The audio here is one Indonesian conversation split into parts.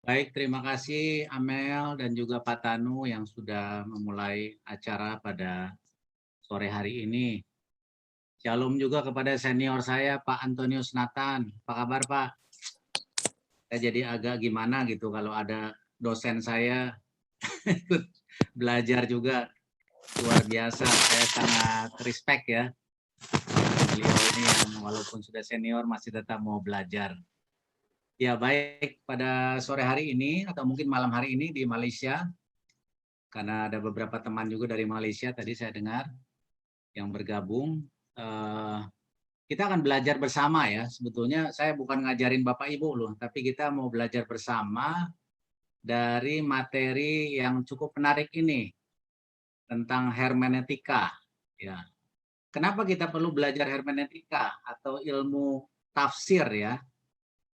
Baik, terima kasih Amel dan juga Pak Tanu yang sudah memulai acara pada sore hari ini. Shalom juga kepada senior saya Pak Antonius Nathan. Apa kabar Pak? Saya jadi agak gimana gitu kalau ada dosen saya ikut belajar juga. Luar biasa, saya sangat respect ya. Beliau ini yang walaupun sudah senior masih tetap mau belajar. Ya baik, pada sore hari ini atau mungkin malam hari ini di Malaysia, karena ada beberapa teman juga dari Malaysia tadi saya dengar yang bergabung. Kita akan belajar bersama ya. Sebetulnya saya bukan ngajarin Bapak Ibu loh, tapi kita mau belajar bersama dari materi yang cukup menarik ini tentang hermeneutika. Ya. Kenapa kita perlu belajar hermeneutika atau ilmu tafsir ya,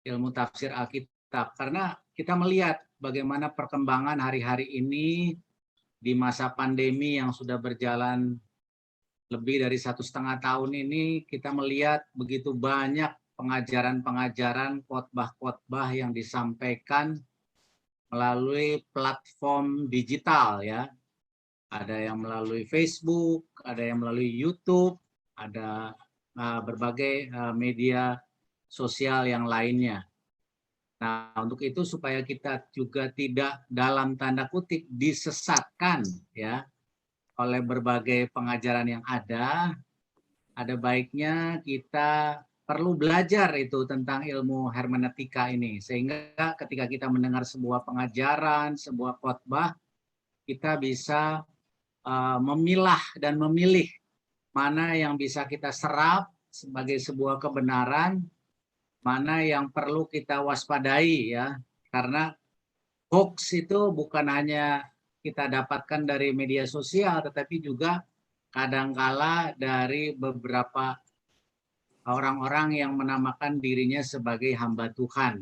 ilmu tafsir Alkitab? Karena kita melihat bagaimana perkembangan hari-hari ini di masa pandemi yang sudah berjalan lebih dari 1,5 tahun ini, kita melihat begitu banyak pengajaran-pengajaran, khotbah-khotbah yang disampaikan melalui platform digital ya. Ada yang melalui Facebook, ada yang melalui YouTube, ada berbagai media sosial yang lainnya. Nah, untuk itu supaya kita juga tidak dalam tanda kutip disesatkan ya oleh berbagai pengajaran yang ada baiknya kita perlu belajar itu tentang ilmu hermeneutika ini. Sehingga ketika kita mendengar sebuah pengajaran, sebuah khotbah, kita bisa memilah dan memilih mana yang bisa kita serap sebagai sebuah kebenaran, mana yang perlu kita waspadai ya. Karena hoax itu bukan hanya kita dapatkan dari media sosial, tetapi juga kadangkala dari beberapa orang-orang yang menamakan dirinya sebagai hamba Tuhan.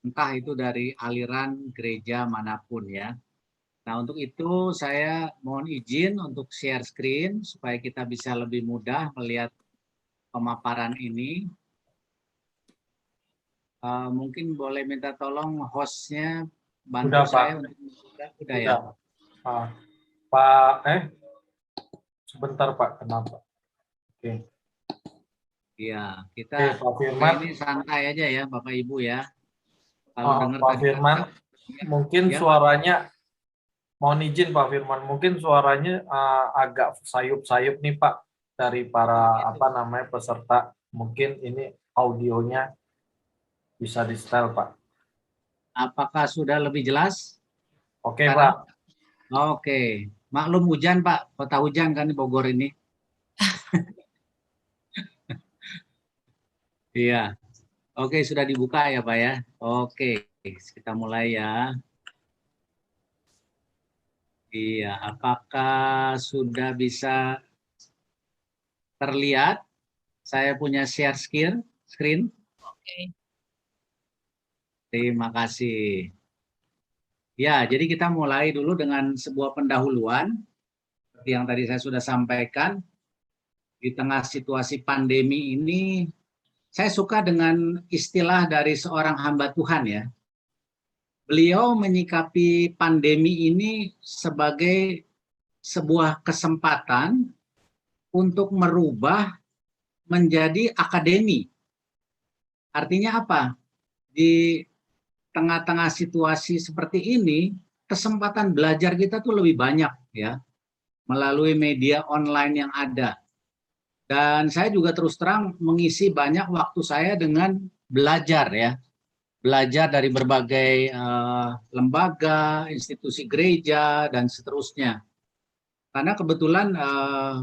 Entah itu dari aliran gereja manapun ya. Nah untuk itu saya mohon izin untuk share screen supaya kita bisa lebih mudah melihat pemaparan ini. Mungkin boleh minta tolong hostnya bantu Udah, Pak. saya untuk udah ya. Udah. Pak, sebentar Pak, kenapa? Oke. Iya, Oke, kita Pak sore Firman. ini santai aja ya Bapak Ibu ya. Kalau dengar Pak tadi Firman, mungkin ya Pak. suaranya, mohon izin Pak Firman, mungkin suaranya agak sayup-sayup nih Pak dari Oh para gitu. peserta. Mungkin ini audionya bisa di setel Pak. Apakah sudah lebih jelas Oke sekarang? Pak. Oke. Maklum hujan Pak, kota hujan kan di Bogor ini. Iya. Oke, sudah dibuka ya Pak ya. Oke, kita mulai ya. Iya, apakah sudah bisa terlihat? Saya punya share screen. Oke. Terima kasih. Ya, jadi kita mulai dulu dengan sebuah pendahuluan. Seperti yang tadi saya sudah sampaikan, di tengah situasi pandemi ini, saya suka dengan istilah dari seorang hamba Tuhan ya. Beliau menyikapi pandemi ini sebagai sebuah kesempatan untuk merubah menjadi akademi. Artinya apa? Di tengah-tengah situasi seperti ini, kesempatan belajar kita tuh lebih banyak ya, melalui media online yang ada. Dan saya juga terus terang mengisi banyak waktu saya dengan belajar ya. Belajar dari berbagai lembaga, institusi gereja, dan seterusnya. Karena kebetulan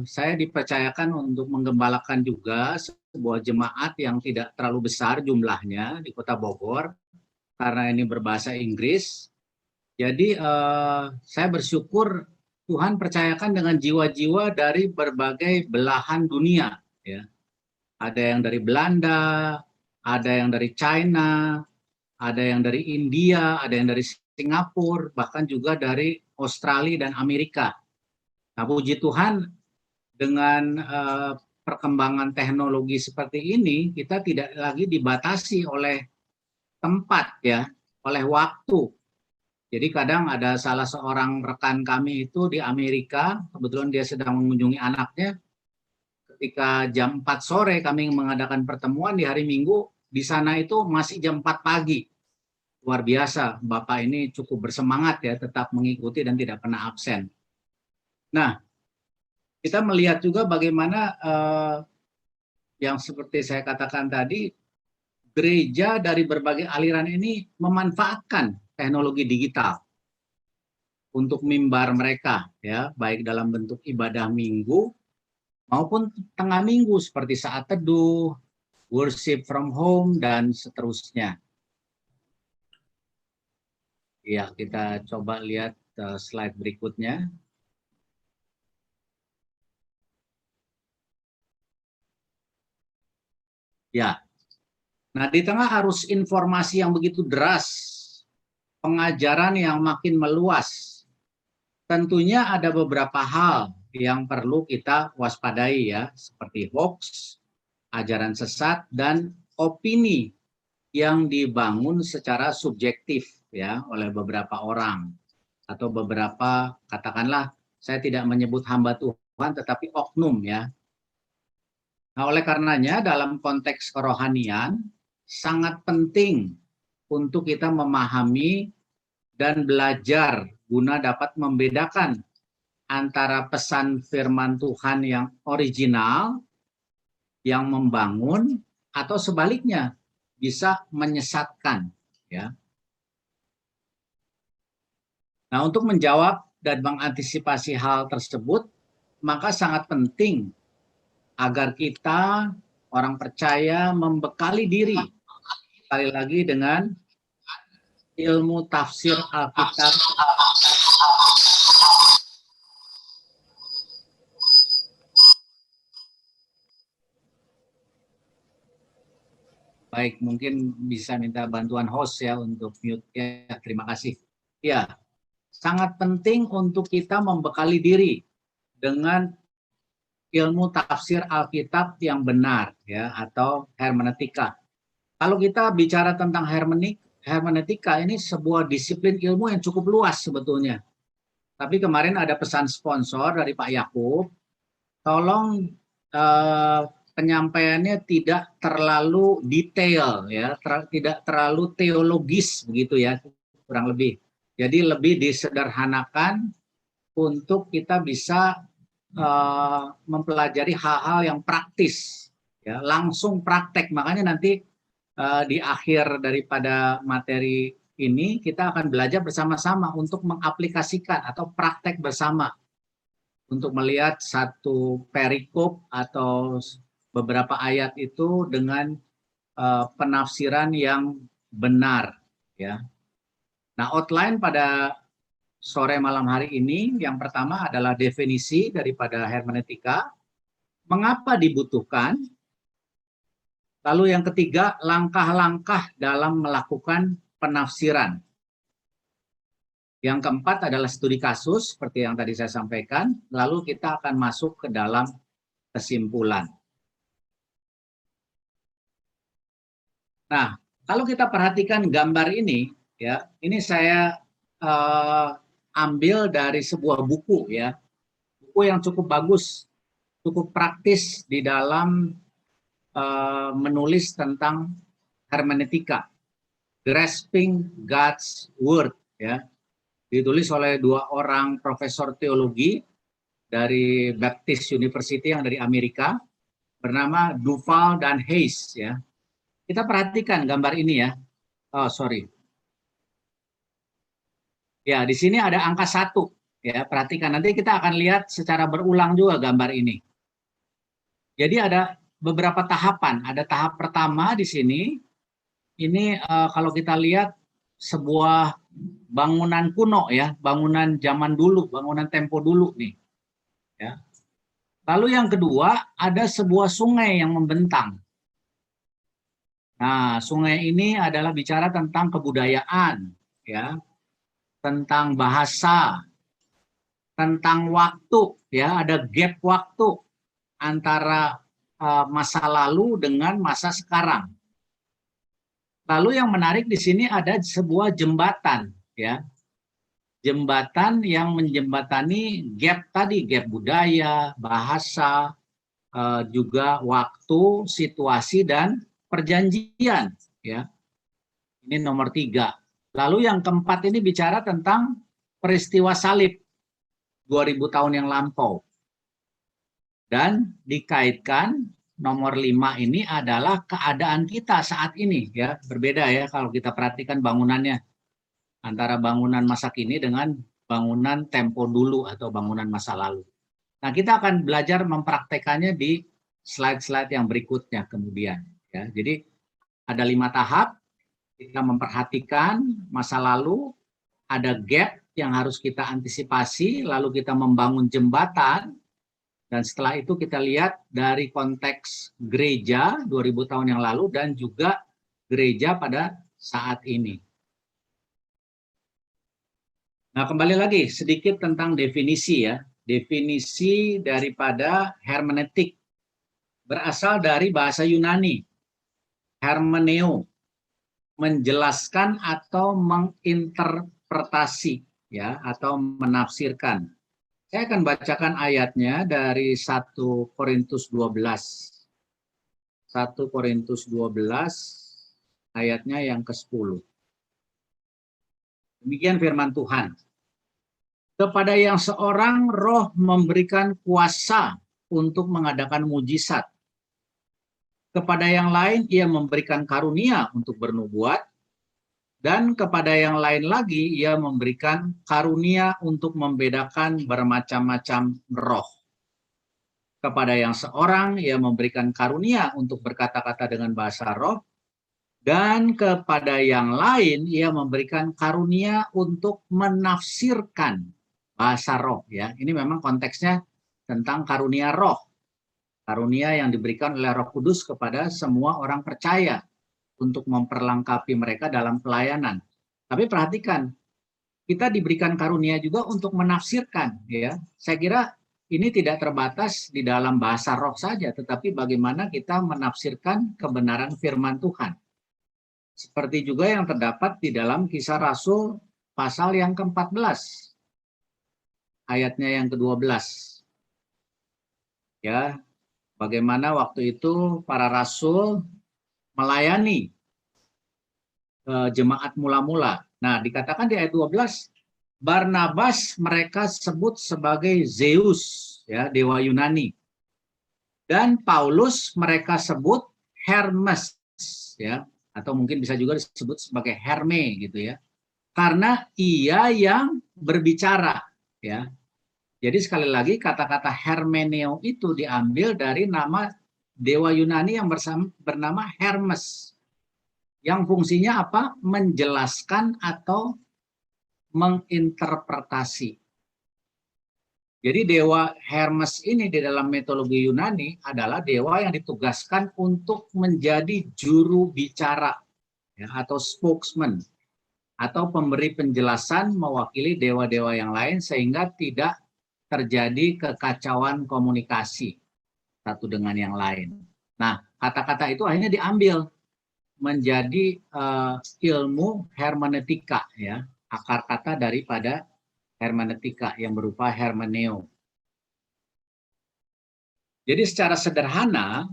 saya dipercayakan untuk menggembalakan juga sebuah jemaat yang tidak terlalu besar jumlahnya di Kota Bogor, karena ini berbahasa Inggris. Jadi saya bersyukur Tuhan percayakan dengan jiwa-jiwa dari berbagai belahan dunia. Ya. Ada yang dari Belanda, ada yang dari China, ada yang dari India, ada yang dari Singapura, bahkan juga dari Australia dan Amerika. Nah, puji Tuhan dengan perkembangan teknologi seperti ini, kita tidak lagi dibatasi oleh tempat ya, oleh waktu. Jadi kadang ada salah seorang rekan kami itu di Amerika, kebetulan dia sedang mengunjungi anaknya, ketika jam 4 sore kami mengadakan pertemuan di hari Minggu, di sana itu masih jam 4 pagi. Luar biasa, Bapak ini cukup bersemangat ya, tetap mengikuti dan tidak pernah absen. Nah, kita melihat juga bagaimana yang seperti saya katakan tadi, gereja dari berbagai aliran ini memanfaatkan teknologi digital untuk mimbar mereka, ya, baik dalam bentuk ibadah minggu maupun tengah minggu seperti saat teduh, worship from home, dan seterusnya. Ya, kita coba lihat slide berikutnya. Ya, nah di tengah arus informasi yang begitu deras, pengajaran yang makin meluas, tentunya ada beberapa hal yang perlu kita waspadai ya, seperti hoax, ajaran sesat, dan opini yang dibangun secara subjektif ya oleh beberapa orang atau beberapa, katakanlah, saya tidak menyebut hamba Tuhan tetapi oknum ya. Nah, oleh karenanya dalam konteks kerohanian sangat penting untuk kita memahami dan belajar guna dapat membedakan antara pesan firman Tuhan yang original, yang membangun, atau sebaliknya bisa menyesatkan ya. Nah, untuk menjawab dan mengantisipasi hal tersebut, maka sangat penting agar kita orang percaya membekali diri sekali lagi dengan ilmu tafsir Alkitab. Baik, mungkin bisa minta bantuan host ya untuk mute ya. Terima kasih. Ya, sangat penting untuk kita membekali diri dengan ilmu tafsir Alkitab yang benar ya, atau hermeneutika. Kalau kita bicara tentang hermeneutika, ini sebuah disiplin ilmu yang cukup luas sebetulnya. Tapi kemarin ada pesan sponsor dari Pak Yakub, tolong penyampaiannya tidak terlalu detail ya, tidak terlalu teologis begitu ya, kurang lebih. Jadi lebih disederhanakan untuk kita bisa mempelajari hal-hal yang praktis, ya, langsung praktek. Makanya nanti di akhir daripada materi ini kita akan belajar bersama-sama untuk mengaplikasikan atau praktek bersama untuk melihat satu perikop atau beberapa ayat itu dengan penafsiran yang benar ya. Nah, outline pada sore malam hari ini yang pertama adalah definisi daripada hermeneutika, mengapa dibutuhkan. Lalu yang ketiga, langkah-langkah dalam melakukan penafsiran. Yang keempat adalah studi kasus, seperti yang tadi saya sampaikan. Lalu kita akan masuk ke dalam kesimpulan. Nah, kalau kita perhatikan gambar ini, ya, ini saya ambil dari sebuah buku, ya, buku yang cukup bagus, cukup praktis di dalam menulis tentang hermeneutika, Grasping God's Word, ya, ditulis oleh dua orang profesor teologi dari Baptist University yang dari Amerika, bernama Duval dan Hayes, ya. Kita perhatikan gambar ini ya. Oh, sorry. Ya, di sini ada angka 1, ya. Perhatikan, nanti kita akan lihat secara berulang juga gambar ini. Jadi ada beberapa tahapan. Ada tahap pertama di sini. Ini kalau kita lihat sebuah bangunan kuno ya, bangunan zaman dulu, bangunan tempo dulu nih. Ya. Lalu yang kedua ada sebuah sungai yang membentang. Nah, sungai ini adalah bicara tentang kebudayaan, ya, tentang bahasa, tentang waktu, ya, ada gap waktu antara masa lalu dengan masa sekarang. Lalu yang menarik di sini ada sebuah jembatan, ya. Jembatan yang menjembatani gap tadi, gap budaya, bahasa, juga waktu, situasi, dan perjanjian, ya. Ini nomor 3. Lalu yang keempat ini bicara tentang peristiwa salib 2000 tahun yang lampau. Dan dikaitkan nomor 5 ini adalah keadaan kita saat ini, ya. Berbeda ya kalau kita perhatikan bangunannya antara bangunan masa kini dengan bangunan tempo dulu atau bangunan masa lalu. Nah, kita akan belajar mempraktekannya di slide-slide yang berikutnya kemudian, ya. Jadi ada 5 tahap. Kita memperhatikan masa lalu, ada gap yang harus kita antisipasi, lalu kita membangun jembatan, dan setelah itu kita lihat dari konteks gereja 2000 tahun yang lalu dan juga gereja pada saat ini. Nah, kembali lagi sedikit tentang definisi, ya. Definisi daripada hermeneutik berasal dari bahasa Yunani, hermeneo, menjelaskan atau menginterpretasi, ya, atau menafsirkan. Saya akan bacakan ayatnya dari 1 Korintus 12. 1 Korintus 12 ayatnya yang ke-10. Demikian firman Tuhan. Kepada yang seorang roh memberikan kuasa untuk mengadakan mujizat. Kepada yang lain ia memberikan karunia untuk bernubuat, dan kepada yang lain lagi ia memberikan karunia untuk membedakan bermacam-macam roh. Kepada yang seorang ia memberikan karunia untuk berkata-kata dengan bahasa roh, dan kepada yang lain ia memberikan karunia untuk menafsirkan bahasa roh, ya. Ini memang konteksnya tentang karunia roh. Karunia yang diberikan oleh Roh Kudus kepada semua orang percaya untuk memperlengkapi mereka dalam pelayanan. Tapi perhatikan, kita diberikan karunia juga untuk menafsirkan, ya. Saya kira ini tidak terbatas di dalam bahasa roh saja, tetapi bagaimana kita menafsirkan kebenaran firman Tuhan. Seperti juga yang terdapat di dalam Kisah Rasul pasal yang ke-14, ayatnya yang ke-12. Ya, bagaimana waktu itu para rasul melayani jemaat mula-mula. Nah, dikatakan di ayat 12, Barnabas mereka sebut sebagai Zeus, ya, dewa Yunani. Dan Paulus mereka sebut Hermes, ya, atau mungkin bisa juga disebut sebagai Herme gitu, ya. Karena ia yang berbicara, ya. Jadi sekali lagi kata-kata hermeneo itu diambil dari nama dewa Yunani yang bernama Hermes. Yang fungsinya apa? Menjelaskan atau menginterpretasi. Jadi dewa Hermes ini di dalam mitologi Yunani adalah dewa yang ditugaskan untuk menjadi juru bicara, ya, atau spokesman, atau pemberi penjelasan mewakili dewa-dewa yang lain sehingga tidak terjadi kekacauan komunikasi satu dengan yang lain. Nah, kata-kata itu akhirnya diambil menjadi ilmu hermeneutika, ya, akar kata daripada hermeneutika yang berupa hermeneo. Jadi secara sederhana,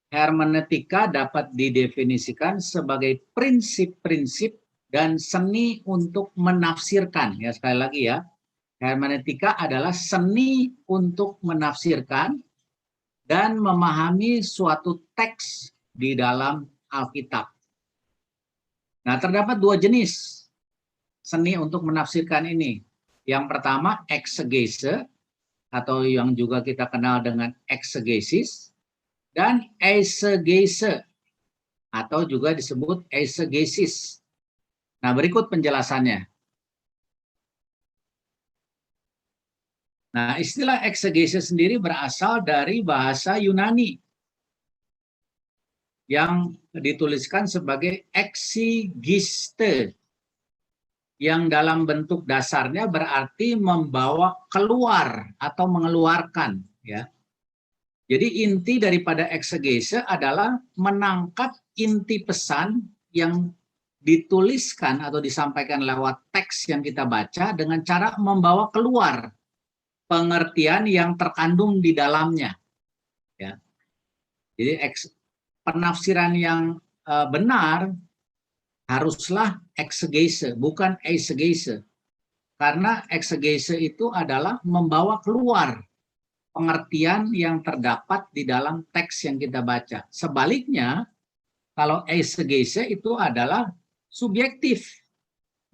hermeneutika dapat didefinisikan sebagai prinsip-prinsip dan seni untuk menafsirkan. Ya, sekali lagi ya, hermeneutika adalah seni untuk menafsirkan dan memahami suatu teks di dalam Alkitab. Nah, terdapat 2 jenis seni untuk menafsirkan ini. Yang pertama, eksegese, atau yang juga kita kenal dengan eksegesis, dan eisegese, atau juga disebut eisegesis. Nah, berikut penjelasannya. Nah, istilah eksegesis sendiri berasal dari bahasa Yunani yang dituliskan sebagai exigiste, yang dalam bentuk dasarnya berarti membawa keluar atau mengeluarkan, ya. Jadi inti daripada eksegese adalah menangkap inti pesan yang dituliskan atau disampaikan lewat teks yang kita baca dengan cara membawa keluar pengertian yang terkandung di dalamnya. Ya. Jadi penafsiran yang benar haruslah eksegese, bukan eisegese. Karena eksegese itu adalah membawa keluar pengertian yang terdapat di dalam teks yang kita baca. Sebaliknya, kalau eisegese itu adalah subjektif,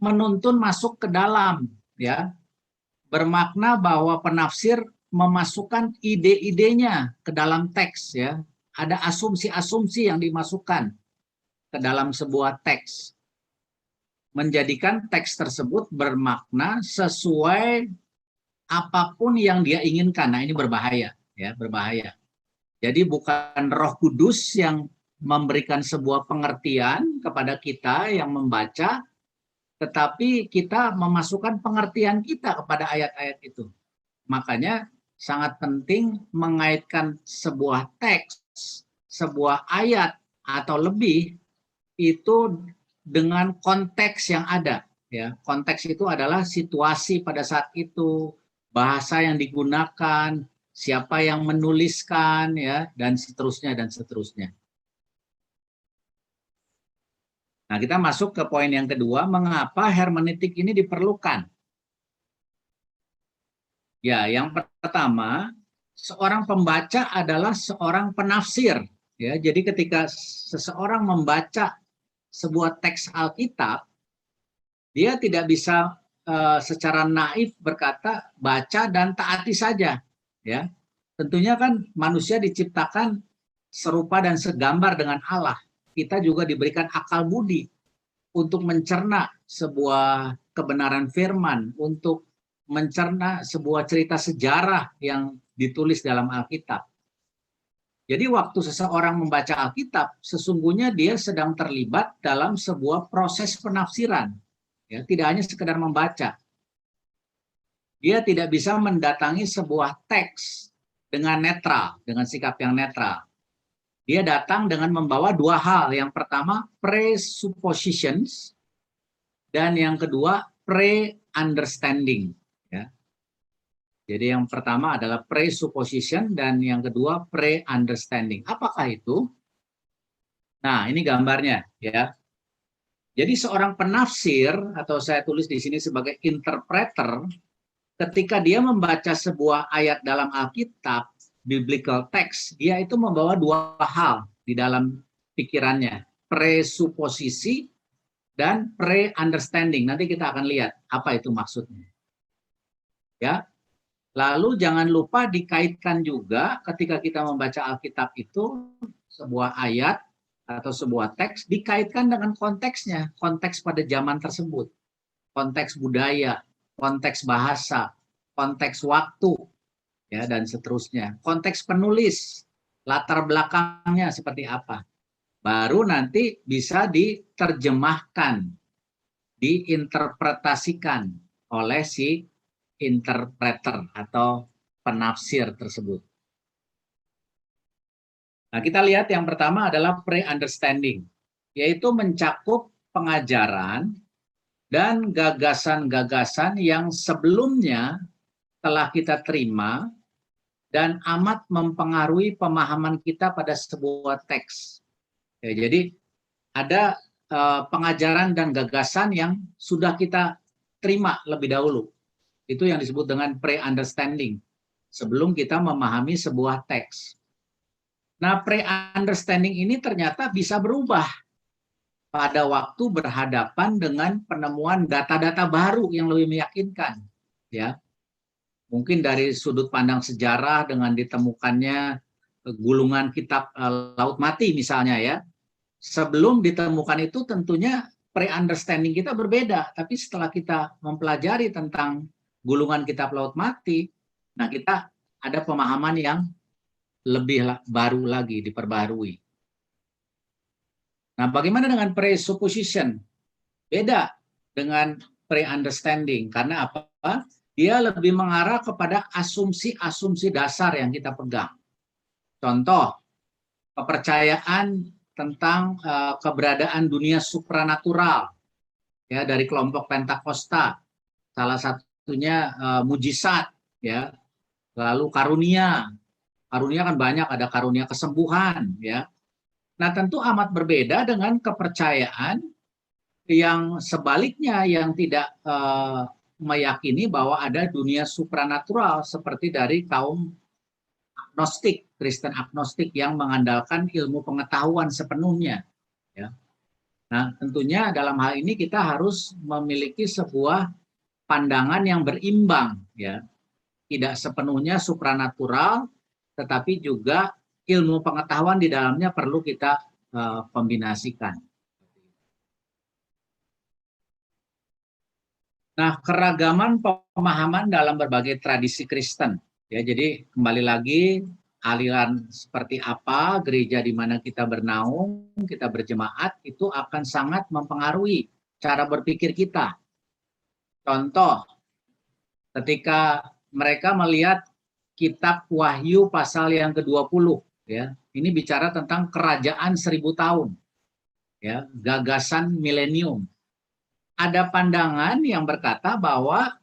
menuntun masuk ke dalam, ya, bermakna bahwa penafsir memasukkan ide-idenya ke dalam teks, ya, ada asumsi-asumsi yang dimasukkan ke dalam sebuah teks, menjadikan teks tersebut bermakna sesuai apapun yang dia inginkan. Nah, ini berbahaya, ya, berbahaya. Jadi bukan Roh Kudus yang memberikan sebuah pengertian kepada kita yang membaca, tetapi kita memasukkan pengertian kita kepada ayat-ayat itu. Makanya sangat penting mengaitkan sebuah teks, sebuah ayat atau lebih itu dengan konteks yang ada. Ya, konteks itu adalah situasi pada saat itu, bahasa yang digunakan, siapa yang menuliskan, ya, dan seterusnya dan seterusnya. Nah, kita masuk ke poin yang kedua, mengapa hermeneutik ini diperlukan? Ya, yang pertama, seorang pembaca adalah seorang penafsir. Ya, jadi ketika seseorang membaca sebuah teks Alkitab, dia tidak bisa secara naif berkata baca dan taati saja. Ya, tentunya kan manusia diciptakan serupa dan segambar dengan Allah. Kita juga diberikan akal budi untuk mencerna sebuah kebenaran firman, untuk mencerna sebuah cerita sejarah yang ditulis dalam Alkitab. Jadi waktu seseorang membaca Alkitab, sesungguhnya dia sedang terlibat dalam sebuah proses penafsiran. Ya, tidak hanya sekedar membaca. Dia tidak bisa mendatangi sebuah teks dengan netral, dengan sikap yang netral. Dia datang dengan membawa dua hal. Yang pertama, presuppositions, dan yang kedua, pre-understanding. Ya. Jadi yang pertama adalah presupposition, dan yang kedua, pre-understanding. Apakah itu? Nah, ini gambarnya. Ya. Jadi seorang penafsir, atau saya tulis di sini sebagai interpreter, ketika dia membaca sebuah ayat dalam Alkitab, biblical text, dia itu membawa dua hal di dalam pikirannya, presuposisi dan pre-understanding. Nanti kita akan lihat apa itu maksudnya. Ya. Lalu jangan lupa dikaitkan juga ketika kita membaca Alkitab itu sebuah ayat atau sebuah teks dikaitkan dengan konteksnya, konteks pada zaman tersebut, konteks budaya, konteks bahasa, konteks waktu, ya, dan seterusnya. Konteks penulis, latar belakangnya seperti apa. Baru nanti bisa diterjemahkan, diinterpretasikan oleh si interpreter atau penafsir tersebut. Nah, kita lihat yang pertama adalah pre-understanding, yaitu mencakup pengajaran dan gagasan-gagasan yang sebelumnya telah kita terima dan amat mempengaruhi pemahaman kita pada sebuah teks. Ya, jadi ada pengajaran dan gagasan yang sudah kita terima lebih dahulu. Itu yang disebut dengan pre-understanding, sebelum kita memahami sebuah teks. Nah, pre-understanding ini ternyata bisa berubah pada waktu berhadapan dengan penemuan data-data baru yang lebih meyakinkan. Ya, mungkin dari sudut pandang sejarah dengan ditemukannya gulungan kitab Laut Mati misalnya, ya. Sebelum ditemukan itu tentunya pre-understanding kita berbeda, tapi setelah kita mempelajari tentang gulungan kitab Laut Mati, nah kita ada pemahaman yang lebih baru lagi, diperbarui. Nah, bagaimana dengan presupposition? Beda dengan pre-understanding, karena apa? Dia lebih mengarah kepada asumsi-asumsi dasar yang kita pegang. Contoh, kepercayaan tentang keberadaan dunia supranatural ya dari kelompok Pentakosta. Salah satunya mujizat ya. Lalu karunia. Karunia kan banyak, ada karunia kesembuhan ya. Nah, tentu amat berbeda dengan kepercayaan yang sebaliknya yang tidak meyakini bahwa ada dunia supranatural seperti dari kaum agnostik, Kristen agnostik yang mengandalkan ilmu pengetahuan sepenuhnya. Ya. Nah, tentunya dalam hal ini kita harus memiliki sebuah pandangan yang berimbang, ya, tidak sepenuhnya supranatural, tetapi juga ilmu pengetahuan di dalamnya perlu kita kombinasikan. Nah, keragaman pemahaman dalam berbagai tradisi Kristen, ya, jadi kembali lagi aliran seperti apa gereja di mana kita bernaung, kita berjemaat itu akan sangat mempengaruhi cara berpikir kita. Contoh, ketika mereka melihat kitab Wahyu pasal yang ke-20, ya, ini bicara tentang kerajaan 1000 tahun, ya, gagasan milenium. Ada pandangan yang berkata bahwa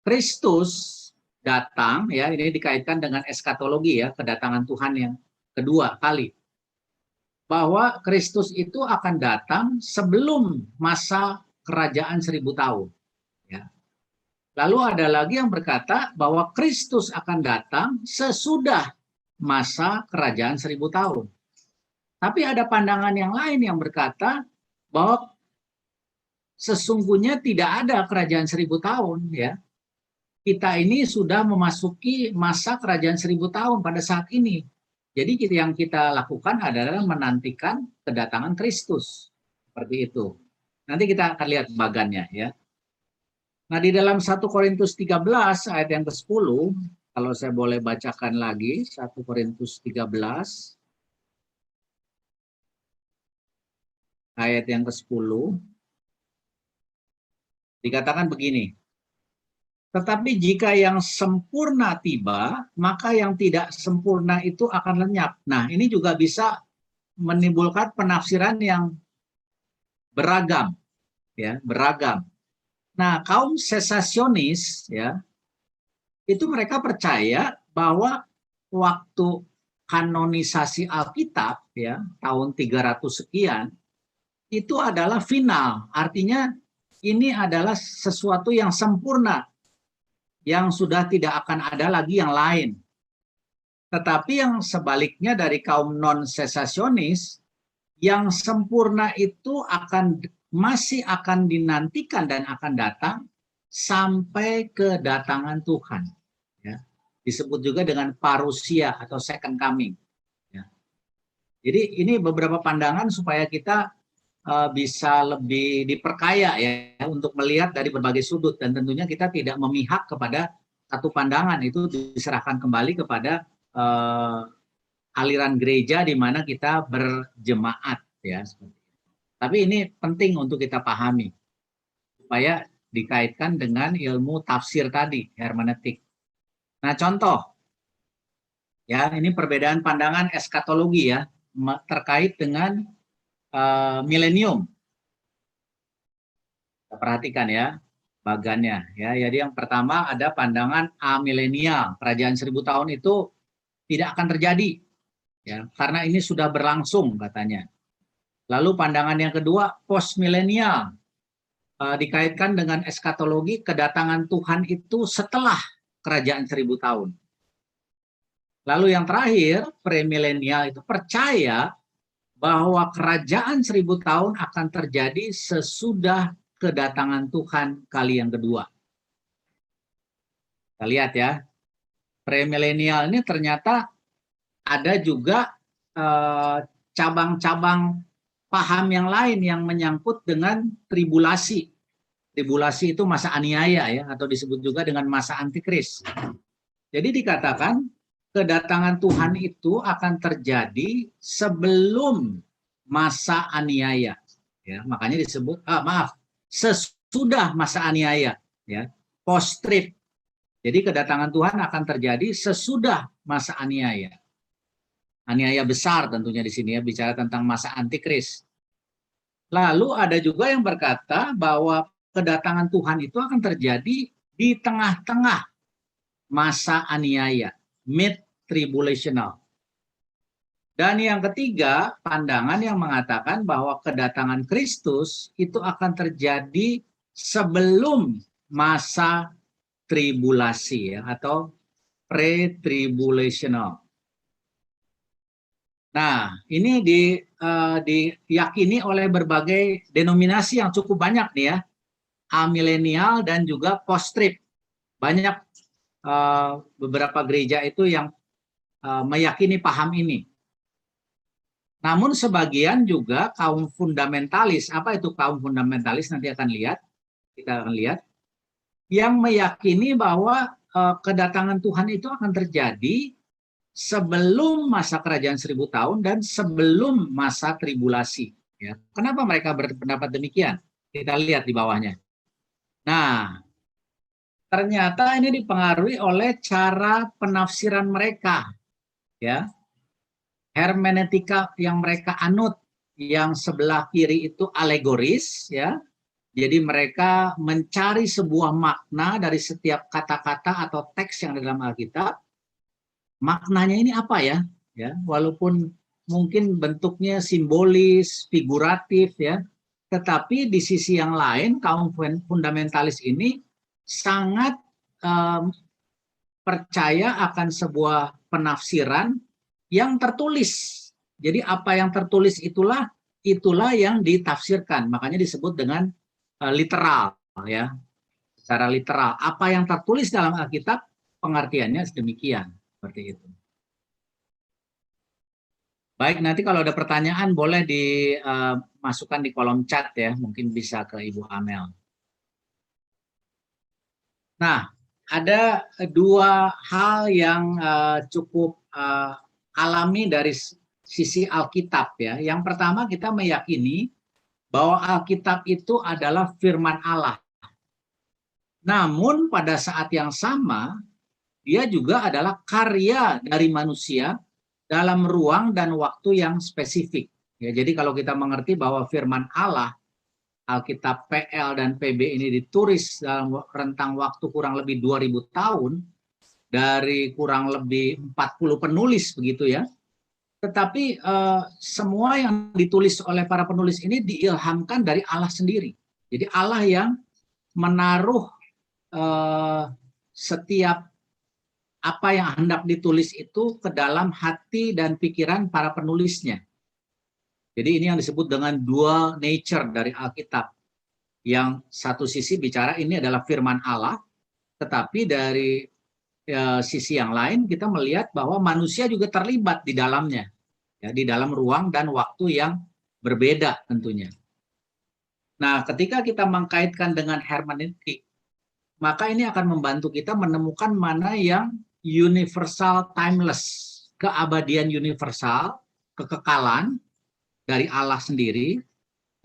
Kristus datang, ya, ini dikaitkan dengan eskatologi, ya, kedatangan Tuhan yang kedua kali. Bahwa Kristus itu akan datang sebelum masa kerajaan 1000 tahun. Ya. Lalu ada lagi yang berkata bahwa Kristus akan datang sesudah masa kerajaan 1000 tahun. Tapi ada pandangan yang lain yang berkata bahwa sesungguhnya tidak ada kerajaan 1000 tahun, ya. Kita ini sudah memasuki masa kerajaan 1000 tahun pada saat ini. Jadi yang kita lakukan adalah menantikan kedatangan Kristus. Seperti itu. Nanti kita akan lihat bagannya, ya. Nah, di dalam 1 Korintus 13 ayat yang ke-10, kalau saya boleh bacakan lagi 1 Korintus 13 ayat yang ke-10. Dikatakan begini, tetapi jika yang sempurna tiba, maka yang tidak sempurna itu akan lenyap. Nah, ini juga bisa menimbulkan penafsiran yang beragam, ya, beragam. Nah, kaum sesasionis, ya, itu mereka percaya bahwa waktu kanonisasi Alkitab, ya, tahun 300 sekian, itu adalah final. Artinya ini adalah sesuatu yang sempurna, yang sudah tidak akan ada lagi yang lain. Tetapi yang sebaliknya dari kaum non-sesasionis, yang sempurna itu masih akan dinantikan dan akan datang sampai kedatangan Tuhan. Ya. Disebut juga dengan parusia atau second coming. Ya. Jadi ini beberapa pandangan supaya kita bisa lebih diperkaya, ya, untuk melihat dari berbagai sudut, dan tentunya kita tidak memihak kepada satu pandangan, itu diserahkan kembali kepada aliran gereja di mana kita berjemaat, ya. Tapi ini penting untuk kita pahami supaya dikaitkan dengan ilmu tafsir tadi, hermeneutik. Nah, contoh, ya, ini perbedaan pandangan eskatologi, ya, terkait dengan milenium. Kita perhatikan, ya, bagannya, ya. Jadi yang pertama ada pandangan amilenial, kerajaan 1000 tahun itu tidak akan terjadi, ya, karena ini sudah berlangsung katanya. Lalu pandangan yang kedua postmilenial, dikaitkan dengan eskatologi, kedatangan Tuhan itu setelah kerajaan 1000 tahun. Lalu yang terakhir premilenial itu percaya bahwa kerajaan 1000 tahun akan terjadi sesudah kedatangan Tuhan kali yang kedua. Kita lihat, ya, premilenial ini ternyata ada juga cabang-cabang paham yang lain yang menyangkut dengan tribulasi. Tribulasi itu masa aniaya, ya, atau disebut juga dengan masa antikris. Jadi dikatakan kedatangan Tuhan itu akan terjadi sebelum masa aniaya, ya, makanya disebut sesudah masa aniaya, ya, post trib. Jadi kedatangan Tuhan akan terjadi sesudah masa aniaya. aniaya besar tentunya di sini ya, bicara tentang masa antikris. Lalu ada juga yang berkata bahwa kedatangan Tuhan itu akan terjadi di tengah-tengah masa aniaya, mid tribulational. Dan yang ketiga, pandangan yang mengatakan bahwa kedatangan Kristus itu akan terjadi sebelum masa tribulasi ya, atau pre-tribulational. Nah, ini diyakini oleh berbagai denominasi yang cukup banyak nih ya, amilenial dan juga post-trib. Banyak beberapa gereja itu yang meyakini paham ini. Namun sebagian juga kaum fundamentalis, apa itu kaum fundamentalis nanti kita akan lihat, yang meyakini bahwa kedatangan Tuhan itu akan terjadi sebelum masa kerajaan 1000 tahun dan sebelum masa tribulasi. Ya. Kenapa mereka berpendapat demikian? Kita lihat di bawahnya. Nah, ternyata ini dipengaruhi oleh cara penafsiran mereka. Ya. Hermeneutika yang mereka anut, yang sebelah kiri itu alegoris, ya. Jadi mereka mencari sebuah makna dari setiap kata-kata atau teks yang ada dalam Alkitab. Maknanya ini apa ya? Ya, walaupun mungkin bentuknya simbolis, figuratif ya, tetapi di sisi yang lain kaum fundamentalis ini sangat percaya akan sebuah penafsiran yang tertulis. Jadi apa yang tertulis itulah yang ditafsirkan. Makanya disebut dengan literal ya. Secara literal, apa yang tertulis dalam Alkitab pengertiannya sedemikian. Seperti itu. Baik, nanti kalau ada pertanyaan boleh dimasukkan di kolom chat ya, mungkin bisa ke Ibu Amel. Nah, ada dua hal yang cukup alami dari sisi Alkitab ya. Yang pertama kita meyakini bahwa Alkitab itu adalah firman Allah. Namun pada saat yang sama dia juga adalah karya dari manusia dalam ruang dan waktu yang spesifik. Ya, jadi kalau kita mengerti bahwa firman Allah, Alkitab PL dan PB ini ditulis dalam rentang waktu kurang lebih 2000 tahun, dari kurang lebih 40 penulis begitu ya. Tetapi semua yang ditulis oleh para penulis ini diilhamkan dari Allah sendiri. Jadi Allah yang menaruh setiap apa yang hendak ditulis itu ke dalam hati dan pikiran para penulisnya. Jadi ini yang disebut dengan dual nature dari Alkitab. Yang satu sisi bicara ini adalah firman Allah, tetapi dari sisi yang lain kita melihat bahwa manusia juga terlibat di dalamnya. Ya, di dalam ruang dan waktu yang berbeda tentunya. Nah, ketika kita mengkaitkan dengan hermeneutik, maka ini akan membantu kita menemukan mana yang universal timeless, keabadian universal, kekekalan dari Allah sendiri,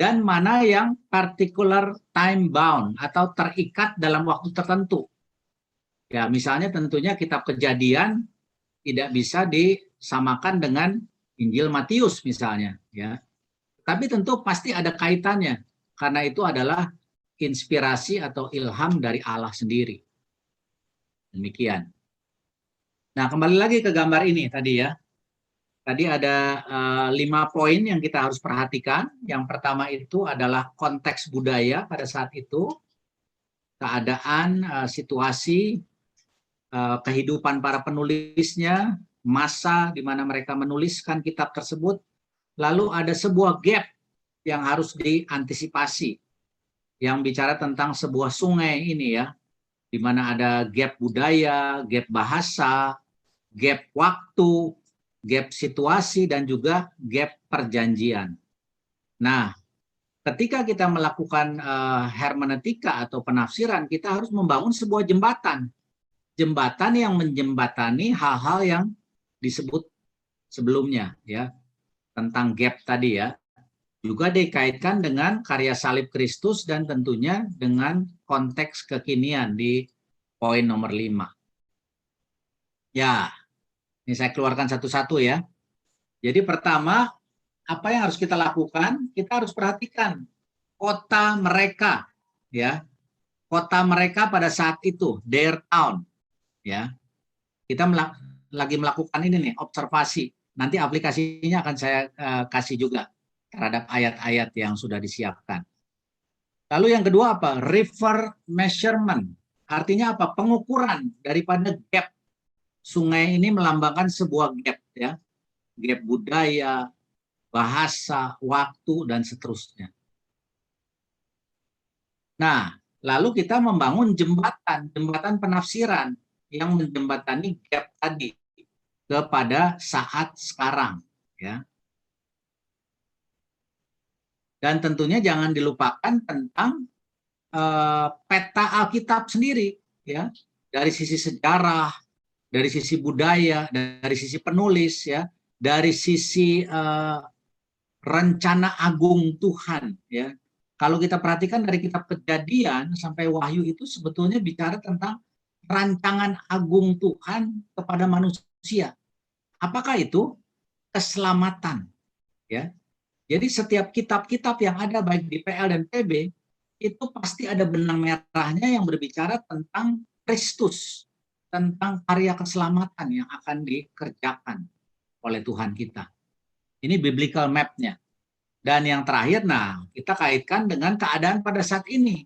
dan mana yang particular time bound atau terikat dalam waktu tertentu. Ya, misalnya tentunya kitab Kejadian tidak bisa disamakan dengan Injil Matius misalnya, ya. Tapi tentu pasti ada kaitannya karena itu adalah inspirasi atau ilham dari Allah sendiri. Demikian. Nah, kembali lagi ke gambar ini tadi ya. Tadi ada 5 poin yang kita harus perhatikan. Yang pertama itu adalah konteks budaya pada saat itu, keadaan, situasi, kehidupan para penulisnya, masa di mana mereka menuliskan kitab tersebut. Lalu ada sebuah gap yang harus diantisipasi, yang bicara tentang sebuah sungai ini ya, di mana ada gap budaya, gap bahasa, gap waktu, gap situasi, dan juga gap perjanjian. Nah, ketika kita melakukan hermeneutika atau penafsiran, kita harus membangun sebuah jembatan. Jembatan yang menjembatani hal-hal yang disebut sebelumnya, ya, tentang gap tadi ya. Juga dikaitkan dengan karya salib Kristus dan tentunya dengan konteks kekinian di poin nomor 5. Ya, ini saya keluarkan satu-satu ya. Jadi pertama, apa yang harus kita lakukan? Kita harus perhatikan kota mereka, ya. Kota mereka pada saat itu, their town, ya. Kita lagi melakukan ini nih, observasi. Nanti aplikasinya akan saya kasih juga terhadap ayat-ayat yang sudah disiapkan. Lalu yang kedua apa? River measurement. Artinya apa? Pengukuran daripada gap. Sungai ini melambangkan sebuah gap, ya. Gap budaya, bahasa, waktu, dan seterusnya. Nah, lalu kita membangun jembatan penafsiran yang menjembatani gap tadi kepada saat sekarang, ya. Dan tentunya jangan dilupakan tentang peta Alkitab sendiri, ya, dari sisi sejarah, dari sisi budaya, dari sisi penulis, ya, dari sisi rencana agung Tuhan, ya. Kalau kita perhatikan dari kitab Kejadian sampai Wahyu itu sebetulnya bicara tentang rancangan agung Tuhan kepada manusia. Apakah itu? Keselamatan, ya. Jadi setiap kitab-kitab yang ada baik di PL dan PB itu pasti ada benang merahnya yang berbicara tentang Kristus, tentang karya keselamatan yang akan dikerjakan oleh Tuhan kita. Ini biblical map-nya. Dan yang terakhir, nah, kita kaitkan dengan keadaan pada saat ini.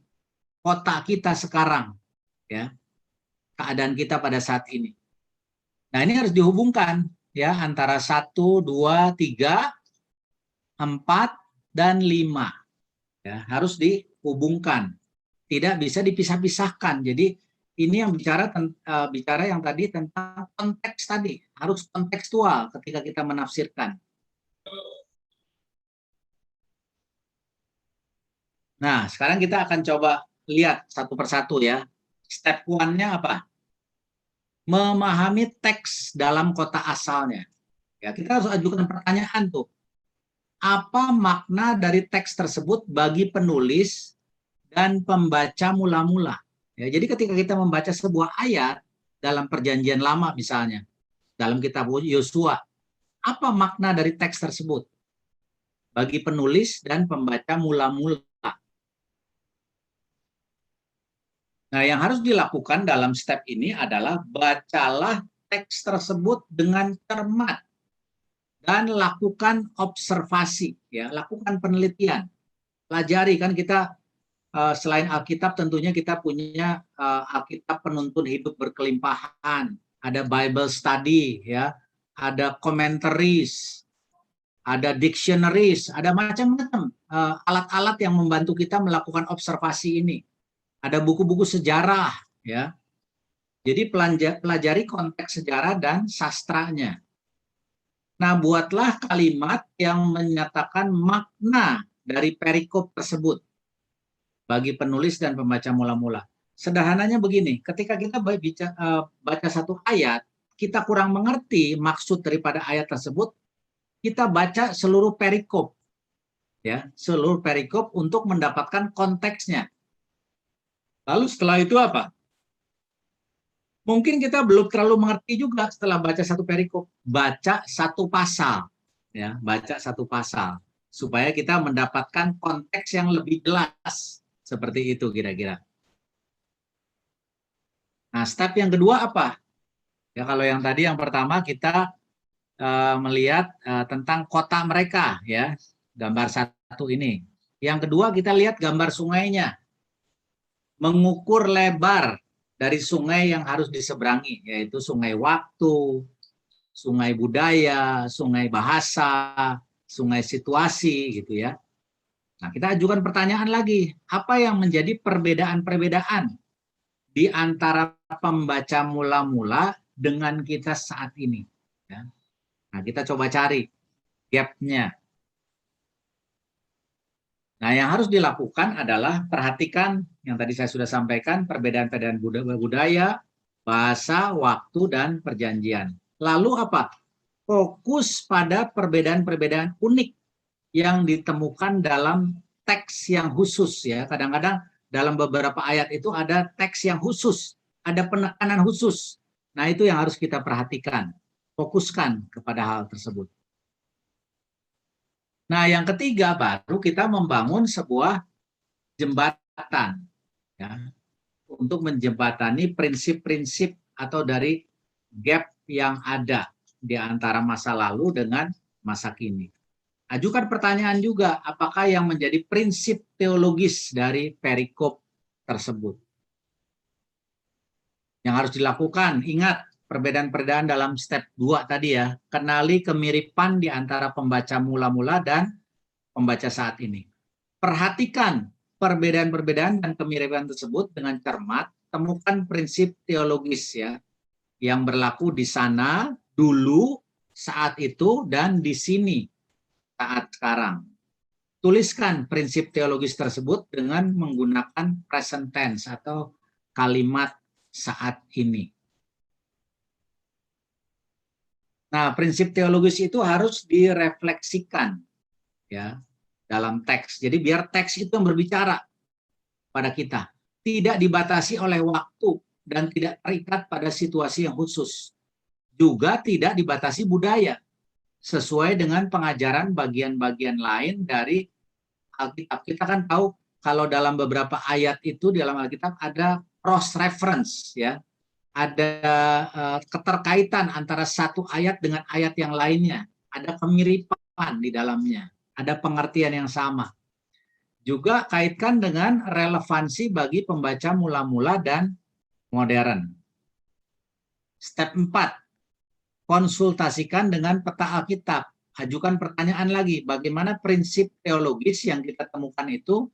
Kota kita sekarang, ya. Keadaan kita pada saat ini. Nah, ini harus dihubungkan, ya, antara 1, 2, 3, 4, dan 5. Ya, harus dihubungkan. Tidak bisa dipisah-pisahkan. Jadi, ini yang bicara yang tadi tentang konteks tadi. Harus kontekstual ketika kita menafsirkan. Nah, sekarang kita akan coba lihat satu persatu, ya. Step 1-nya apa? Memahami teks dalam kota asalnya. Ya, kita harus ajukan pertanyaan tuh. Apa makna dari teks tersebut bagi penulis dan pembaca mula-mula? Ya, jadi ketika kita membaca sebuah ayat dalam Perjanjian Lama misalnya, dalam kitab Yosua, apa makna dari teks tersebut bagi penulis dan pembaca mula-mula? Nah, yang harus dilakukan dalam step ini adalah bacalah teks tersebut dengan cermat dan lakukan observasi, ya, lakukan penelitian. Pelajari, kan kita selain Alkitab tentunya kita punya Alkitab penuntun hidup berkelimpahan, ada Bible study, ya, ada commentaries, ada dictionaries, ada macam-macam alat-alat yang membantu kita melakukan observasi ini. Ada buku-buku sejarah, ya. Jadi pelajari konteks sejarah dan sastranya. Nah, buatlah kalimat yang menyatakan makna dari perikop tersebut bagi penulis dan pembaca mula-mula. Sederhananya begini, ketika kita baca satu ayat, kita kurang mengerti maksud daripada ayat tersebut, kita baca seluruh perikop, ya, seluruh perikop untuk mendapatkan konteksnya. Lalu setelah itu apa? Mungkin kita belum terlalu mengerti juga setelah baca satu perikop. Baca satu pasal, ya, baca satu pasal supaya kita mendapatkan konteks yang lebih jelas. Seperti itu kira-kira. Nah, step yang kedua apa? Ya, kalau yang tadi yang pertama kita melihat tentang kota mereka, ya, gambar 1 ini. Yang kedua kita lihat gambar sungainya. Mengukur lebar dari sungai yang harus diseberangi, yaitu sungai waktu, sungai budaya, sungai bahasa, sungai situasi, gitu ya. Nah, kita ajukan pertanyaan lagi, apa yang menjadi perbedaan-perbedaan di antara pembaca mula-mula dengan kita saat ini? Ya. Nah, kita coba cari gap-nya. Nah, yang harus dilakukan adalah perhatikan yang tadi saya sudah sampaikan, perbedaan-perbedaan budaya, bahasa, waktu, dan perjanjian. Lalu apa? Fokus pada perbedaan-perbedaan unik yang ditemukan dalam teks yang khusus, ya. Kadang-kadang dalam beberapa ayat itu ada teks yang khusus, ada penekanan khusus. Nah, itu yang harus kita perhatikan. Fokuskan kepada hal tersebut. Nah, yang ketiga baru kita membangun sebuah jembatan ya, untuk menjembatani prinsip-prinsip atau dari gap yang ada di antara masa lalu dengan masa kini. Ajukan pertanyaan juga, apakah yang menjadi prinsip teologis dari perikop tersebut? Yang harus dilakukan, ingat perbedaan-perbedaan dalam step 2 tadi ya, kenali kemiripan di antara pembaca mula-mula dan pembaca saat ini. Perhatikan perbedaan-perbedaan dan kemiripan tersebut dengan cermat, temukan prinsip teologis ya, yang berlaku di sana, dulu, saat itu, dan di sini, saat sekarang. Tuliskan prinsip teologis tersebut dengan menggunakan present tense atau kalimat saat ini. Nah, prinsip teologis itu harus direfleksikan ya dalam teks. Jadi biar teks itu yang berbicara pada kita, tidak dibatasi oleh waktu dan tidak terikat pada situasi yang khusus. Juga tidak dibatasi budaya, sesuai dengan pengajaran bagian-bagian lain dari Alkitab. Kita kan tahu kalau dalam beberapa ayat itu di dalam Alkitab ada cross reference ya, ada keterkaitan antara satu ayat dengan ayat yang lainnya, ada kemiripan di dalamnya, ada pengertian yang sama. Juga kaitkan dengan relevansi bagi pembaca mula-mula dan modern. Step 4, konsultasikan dengan peta Alkitab. Ajukan pertanyaan lagi, bagaimana prinsip teologis yang kita temukan itu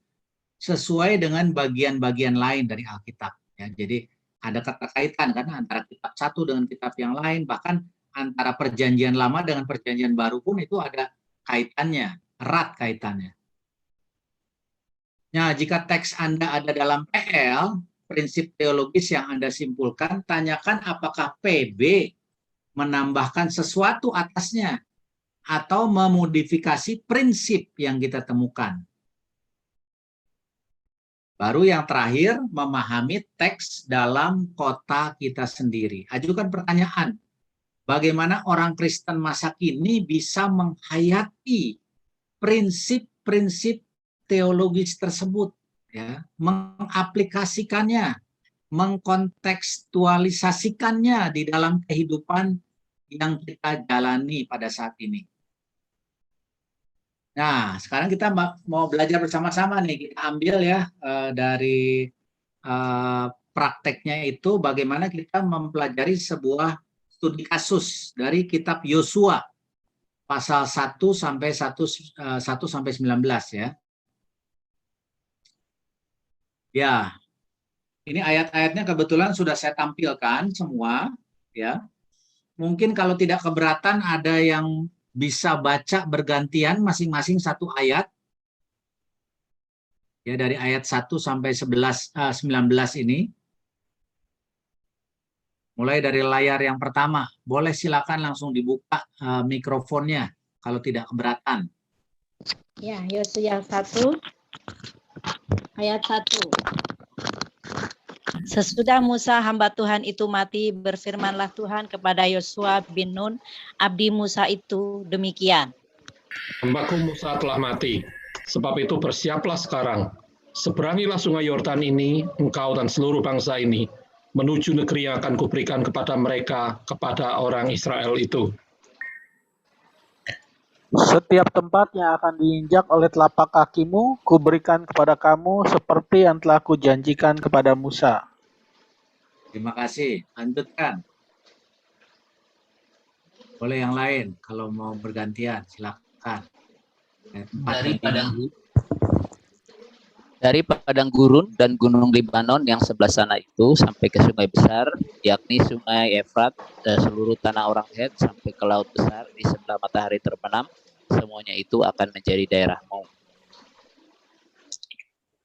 sesuai dengan bagian-bagian lain dari Alkitab. Ya, jadi ada keterkaitan kan antara kitab satu dengan kitab yang lain, bahkan antara perjanjian lama dengan perjanjian baru pun itu ada kaitannya, erat kaitannya. Nah, jika teks Anda ada dalam PL, prinsip teologis yang Anda simpulkan, tanyakan apakah PB menambahkan sesuatu atasnya atau memodifikasi prinsip yang kita temukan. Baru yang terakhir, memahami teks dalam kota kita sendiri. Ajukan pertanyaan, bagaimana orang Kristen masa kini bisa menghayati prinsip-prinsip teologis tersebut, ya, mengaplikasikannya, mengkontekstualisasikannya di dalam kehidupan yang kita jalani pada saat ini. Nah, sekarang kita mau belajar bersama-sama nih. Kita ambil ya dari prakteknya itu bagaimana kita mempelajari sebuah studi kasus dari kitab Yosua pasal 1 sampai 1 sampai 19 ya. Ya. Ini ayat-ayatnya kebetulan sudah saya tampilkan semua ya. Mungkin kalau tidak keberatan ada yang bisa baca bergantian masing-masing satu ayat. Ya, dari ayat 1 sampai 19 ini. Mulai dari layar yang pertama. Boleh silakan langsung dibuka mikrofonnya kalau tidak keberatan. Ya, Yosua 1 ayat 1. Sesudah Musa hamba Tuhan itu mati, berfirmanlah Tuhan kepada Yosua bin Nun, abdi Musa itu demikian. Hambaku Musa telah mati, sebab itu bersiaplah sekarang. Seberangilah sungai Yordan ini, engkau dan seluruh bangsa ini, menuju negeri yang akan kuberikan kepada mereka, kepada orang Israel itu. Setiap tempat yang akan diinjak oleh telapak kakimu, kuberikan kepada kamu seperti yang telah kujanjikan kepada Musa. Terima kasih. Lanjutkan. Boleh yang lain kalau mau bergantian, silakan. Dari padang gurun dan gunung Libanon yang sebelah sana itu sampai ke sungai besar, yakni sungai Efrat, seluruh tanah orang Het sampai ke laut besar di sebelah matahari terbenam, semuanya itu akan menjadi daerahmu.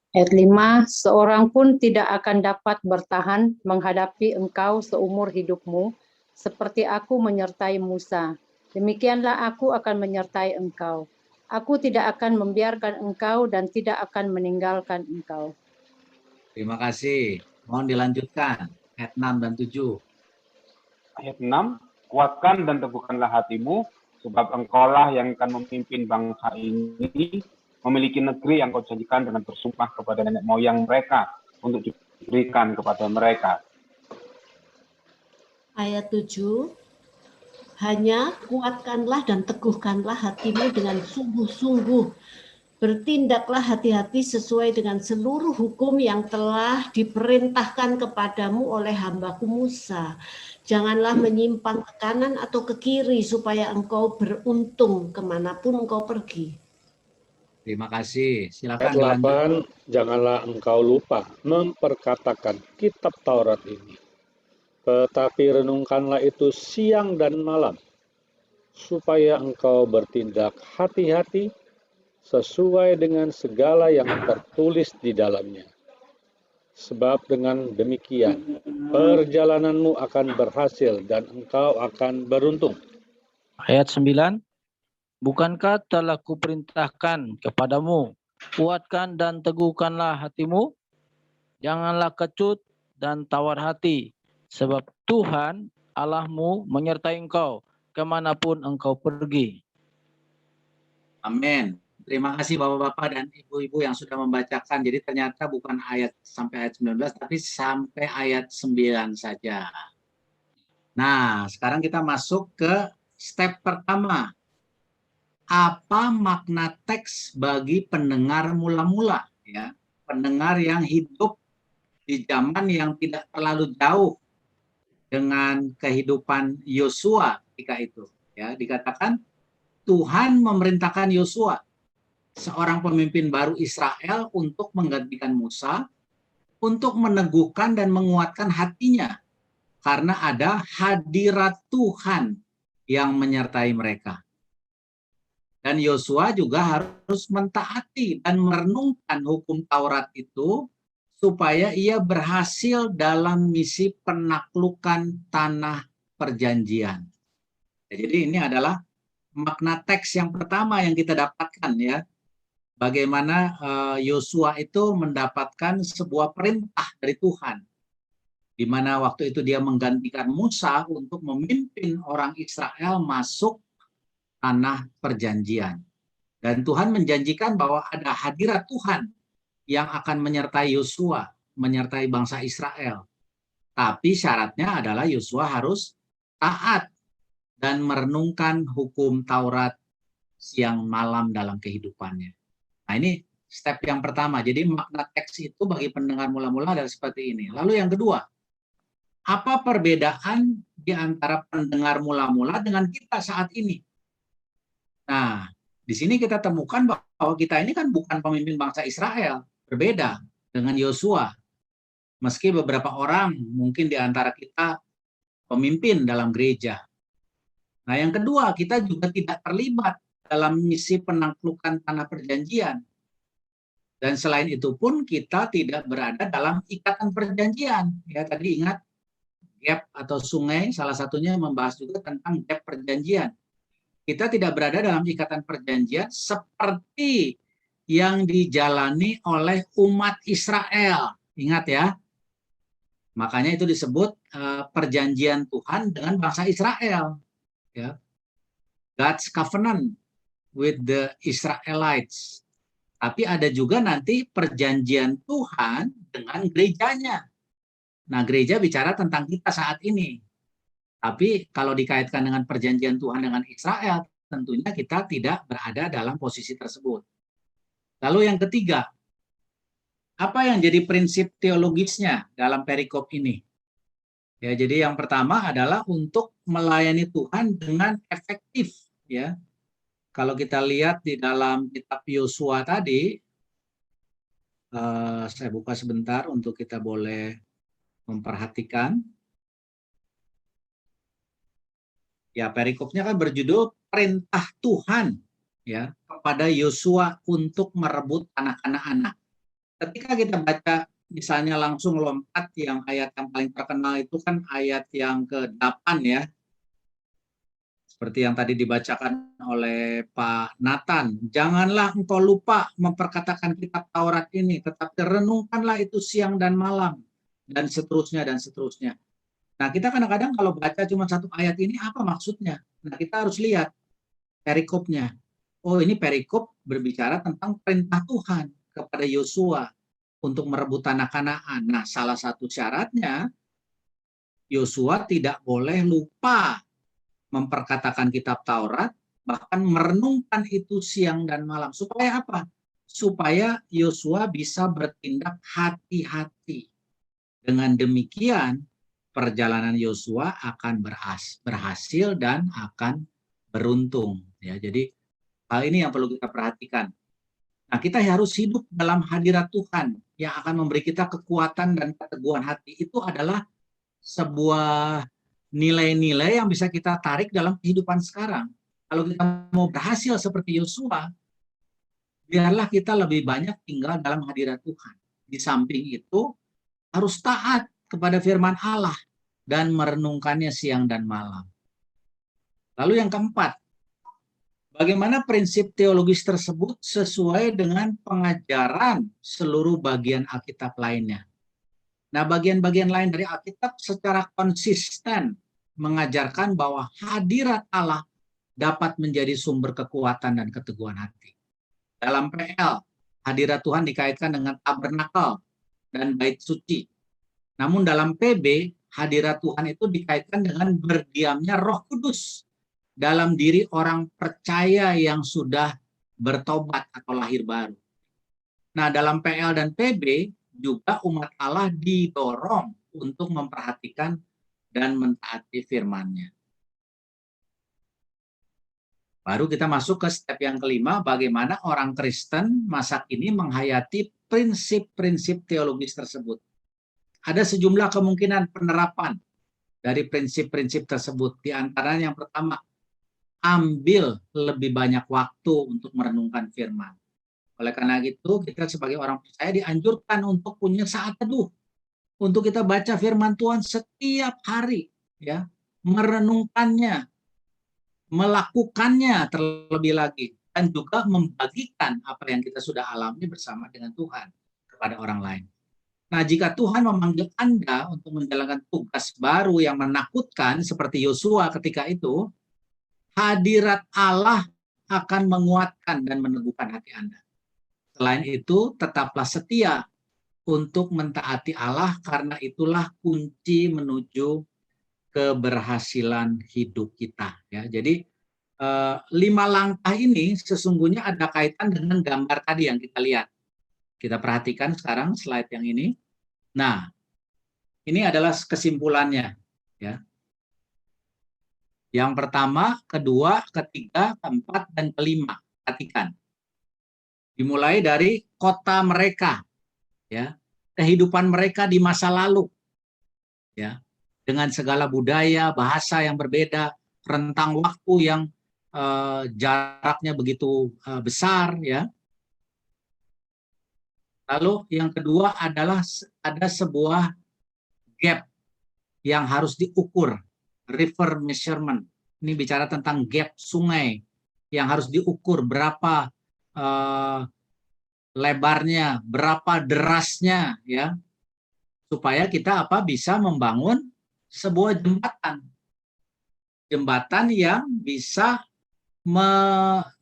Ayat 5, seorang pun tidak akan dapat bertahan menghadapi engkau seumur hidupmu, seperti aku menyertai Musa. Demikianlah aku akan menyertai engkau. Aku tidak akan membiarkan engkau dan tidak akan meninggalkan engkau. Terima kasih. Mohon dilanjutkan. Ayat 6 dan 7. Ayat 6, kuatkan dan teguhkanlah hatimu, Sebab engkaulah yang akan memimpin bangsa ini memiliki negeri yang kau janjikan dengan bersumpah kepada nenek moyang mereka untuk diberikan kepada mereka. Ayat 7, hanya kuatkanlah dan teguhkanlah hatimu dengan sungguh-sungguh. Bertindaklah hati-hati sesuai dengan seluruh hukum yang telah diperintahkan kepadamu oleh hambaku Musa. Janganlah menyimpang ke kanan atau ke kiri supaya engkau beruntung kemanapun engkau pergi. Terima kasih. Silakan Ayat dilanjut. 8, janganlah engkau lupa memperkatakan kitab Taurat ini. Tetapi renungkanlah itu siang dan malam, supaya engkau bertindak hati-hati sesuai dengan segala yang tertulis di dalamnya. Sebab dengan demikian, perjalananmu akan berhasil dan engkau akan beruntung. Ayat 9. Bukankah telah kuperintahkan kepadamu, kuatkan dan teguhkanlah hatimu, janganlah kecut dan tawar hati, sebab Tuhan Allahmu menyertai engkau kemanapun engkau pergi. Amin. Terima kasih Bapak-Bapak dan Ibu-Ibu yang sudah membacakan. Jadi ternyata bukan ayat sampai ayat 19, tapi sampai ayat 9 saja. Nah, sekarang kita masuk ke step pertama. Apa makna teks bagi pendengar mula-mula? Ya, pendengar yang hidup di zaman yang tidak terlalu jauh dengan kehidupan Yosua ketika itu. Ya, dikatakan Tuhan memerintahkan Yosua, seorang pemimpin baru Israel, untuk menggantikan Musa, untuk meneguhkan dan menguatkan hatinya, karena ada hadirat Tuhan yang menyertai mereka. Dan Yosua juga harus mentaati dan merenungkan hukum Taurat itu, supaya ia berhasil dalam misi penaklukan tanah perjanjian. Jadi ini adalah makna teks yang pertama yang kita dapatkan, ya. Bagaimana Yosua itu mendapatkan sebuah perintah dari Tuhan, di mana waktu itu dia menggantikan Musa untuk memimpin orang Israel masuk tanah perjanjian. Dan Tuhan menjanjikan bahwa ada hadirat Tuhan yang akan menyertai Yosua, menyertai bangsa Israel. Tapi syaratnya adalah Yosua harus taat dan merenungkan hukum Taurat siang malam dalam kehidupannya. Nah, ini step yang pertama. Jadi makna teks itu bagi pendengar mula-mula adalah seperti ini. Lalu yang kedua, apa perbedaan di antara pendengar mula-mula dengan kita saat ini? Nah, di sini kita temukan bahwa kita ini kan bukan pemimpin bangsa Israel, berbeda dengan Yosua. Meski beberapa orang mungkin di antara kita pemimpin dalam gereja. Nah, yang kedua, kita juga tidak terlibat dalam misi penaklukan tanah perjanjian. Dan selain itu pun kita tidak berada dalam ikatan perjanjian. Ya, tadi ingat gap atau sungai, salah satunya membahas juga tentang gap perjanjian. Kita tidak berada dalam ikatan perjanjian seperti yang dijalani oleh umat Israel. Ingat ya, makanya itu disebut perjanjian Tuhan dengan bangsa Israel. Ya. God's covenant with the Israelites. Tapi ada juga nanti perjanjian Tuhan dengan gerejanya. Nah, gereja bicara tentang kita saat ini. Tapi kalau dikaitkan dengan perjanjian Tuhan dengan Israel, tentunya kita tidak berada dalam posisi tersebut. Lalu yang ketiga, apa yang jadi prinsip teologisnya dalam perikop ini? Ya, jadi yang pertama adalah untuk melayani Tuhan dengan efektif. Ya, kalau kita lihat di dalam kitab Yosua tadi, saya buka sebentar untuk kita boleh memperhatikan. Ya, perikopnya kan berjudul perintah Tuhan, ya, kepada Yosua untuk merebut tanah Kanaan. Ketika kita baca misalnya langsung lompat yang ayat yang paling terkenal itu kan ayat yang ke-8 ya. Seperti yang tadi dibacakan oleh Pak Nathan, janganlah engkau lupa memperkatakan kitab Taurat ini, tetapi renungkanlah itu siang dan malam, dan seterusnya dan seterusnya. Nah, kita kadang-kadang kalau baca cuma satu ayat ini, apa maksudnya? Nah, kita harus lihat perikopnya. Oh, ini perikop berbicara tentang perintah Tuhan kepada Yosua untuk merebut tanah Kanaan. Nah, salah satu syaratnya Yosua tidak boleh lupa memperkatakan kitab Taurat, bahkan merenungkan itu siang dan malam. Supaya apa? Supaya Yosua bisa bertindak hati-hati. Dengan demikian, perjalanan Yosua akan berhasil dan akan beruntung. Ya, jadi hal ini yang perlu kita perhatikan. Nah, kita harus hidup dalam hadirat Tuhan yang akan memberi kita kekuatan dan keteguhan hati. Itu adalah sebuah nilai-nilai yang bisa kita tarik dalam kehidupan sekarang. Kalau kita mau berhasil seperti Yosua, biarlah kita lebih banyak tinggal dalam hadirat Tuhan. Di samping itu, harus taat kepada firman Allah dan merenungkannya siang dan malam. Lalu yang keempat, bagaimana prinsip teologis tersebut sesuai dengan pengajaran seluruh bagian Alkitab lainnya. Nah, bagian-bagian lain dari Alkitab secara konsisten mengajarkan bahwa hadirat Allah dapat menjadi sumber kekuatan dan keteguhan hati. Dalam PL, hadirat Tuhan dikaitkan dengan tabernakel dan bait suci. Namun dalam PB, hadirat Tuhan itu dikaitkan dengan berdiamnya Roh Kudus dalam diri orang percaya yang sudah bertobat atau lahir baru. Nah, dalam PL dan PB juga umat Allah didorong untuk memperhatikan dan mentaati firman-Nya. Baru kita masuk ke step yang kelima, bagaimana orang Kristen masa kini menghayati prinsip-prinsip teologis tersebut. Ada sejumlah kemungkinan penerapan dari prinsip-prinsip tersebut. Di antaranya yang pertama, ambil lebih banyak waktu untuk merenungkan firman. Oleh karena itu, kita sebagai orang percaya dianjurkan untuk punya saat teduh. Untuk kita baca firman Tuhan setiap hari, ya, merenungkannya, melakukannya terlebih lagi, dan juga membagikan apa yang kita sudah alami bersama dengan Tuhan kepada orang lain. Nah, jika Tuhan memanggil Anda untuk menjalankan tugas baru yang menakutkan seperti Yosua ketika itu, hadirat Allah akan menguatkan dan meneguhkan hati Anda. Selain itu, tetaplah setia untuk mentaati Allah karena itulah kunci menuju keberhasilan hidup kita. Ya, jadi 5 langkah ini sesungguhnya ada kaitan dengan gambar tadi yang kita lihat. Kita perhatikan sekarang slide yang ini. Nah, ini adalah kesimpulannya. Ya. Yang pertama, kedua, ketiga, keempat, dan kelima. Perhatikan. Dimulai dari kota mereka, ya, kehidupan mereka di masa lalu, ya, dengan segala budaya, bahasa yang berbeda, rentang waktu yang jaraknya begitu besar, ya. Lalu yang kedua adalah ada sebuah gap yang harus diukur, river measurement. Ini bicara tentang gap sungai yang harus diukur berapa lebarnya, berapa derasnya, ya, supaya kita bisa membangun sebuah jembatan yang bisa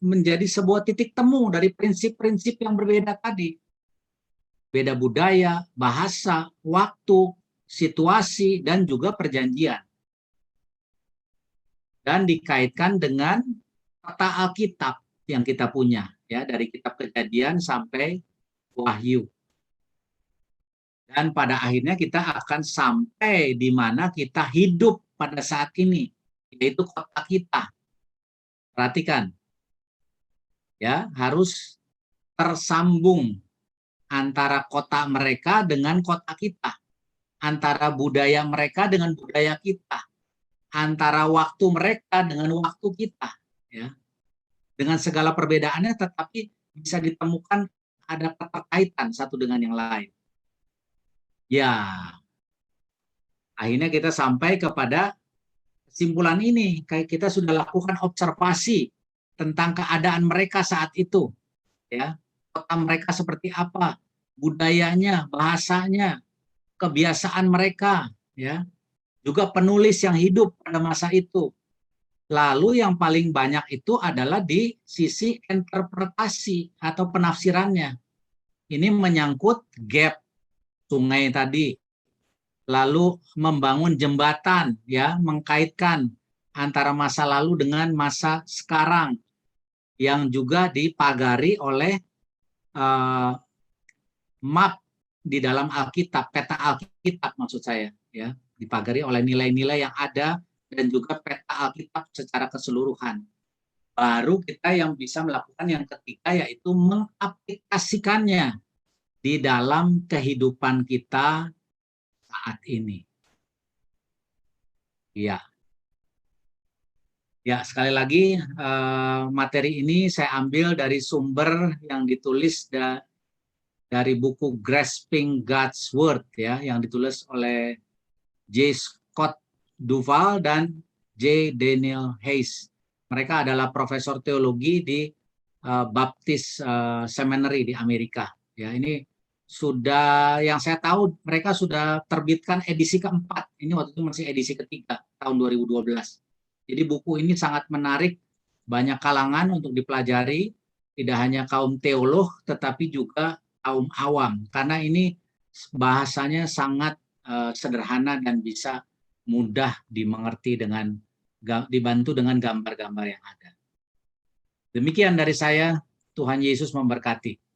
menjadi sebuah titik temu dari prinsip-prinsip yang berbeda tadi, beda budaya, bahasa, waktu, situasi, dan juga perjanjian, dan dikaitkan dengan peta Alkitab yang kita punya, ya, dari kitab Kejadian sampai Wahyu. Dan pada akhirnya kita akan sampai di mana kita hidup pada saat ini, yaitu kota kita. Perhatikan, ya, harus tersambung antara kota mereka dengan kota kita, antara budaya mereka dengan budaya kita, antara waktu mereka dengan waktu kita, ya. Dengan segala perbedaannya, tetapi bisa ditemukan ada keterkaitan satu dengan yang lain. Ya, akhirnya kita sampai kepada kesimpulan ini. Kayak kita sudah lakukan observasi tentang keadaan mereka saat itu, ya, kota mereka seperti apa, budayanya, bahasanya, kebiasaan mereka, ya, juga penulis yang hidup pada masa itu. Lalu yang paling banyak itu adalah di sisi interpretasi atau penafsirannya. Ini menyangkut gap sungai tadi. Lalu membangun jembatan, ya, mengkaitkan antara masa lalu dengan masa sekarang yang juga dipagari oleh map di dalam Alkitab, peta Alkitab maksud saya, ya, dipagari oleh nilai-nilai yang ada dan juga peta Alkitab secara keseluruhan. Baru kita yang bisa melakukan yang ketiga, yaitu mengaplikasikannya di dalam kehidupan kita saat ini. Ya, ya, sekali lagi materi ini saya ambil dari sumber yang ditulis dari buku Grasping God's Word, ya, yang ditulis oleh J. Scott Duval dan J. Daniel Hayes. Mereka adalah profesor teologi di Baptist Seminary di Amerika. Ya, ini sudah, yang saya tahu mereka sudah terbitkan edisi keempat. Ini waktu itu masih edisi ketiga tahun 2012. Jadi buku ini sangat menarik banyak kalangan untuk dipelajari, tidak hanya kaum teolog tetapi juga kaum awam, karena ini bahasanya sangat sederhana dan bisa mudah dimengerti dengan dibantu dengan gambar-gambar yang ada. Demikian dari saya, Tuhan Yesus memberkati.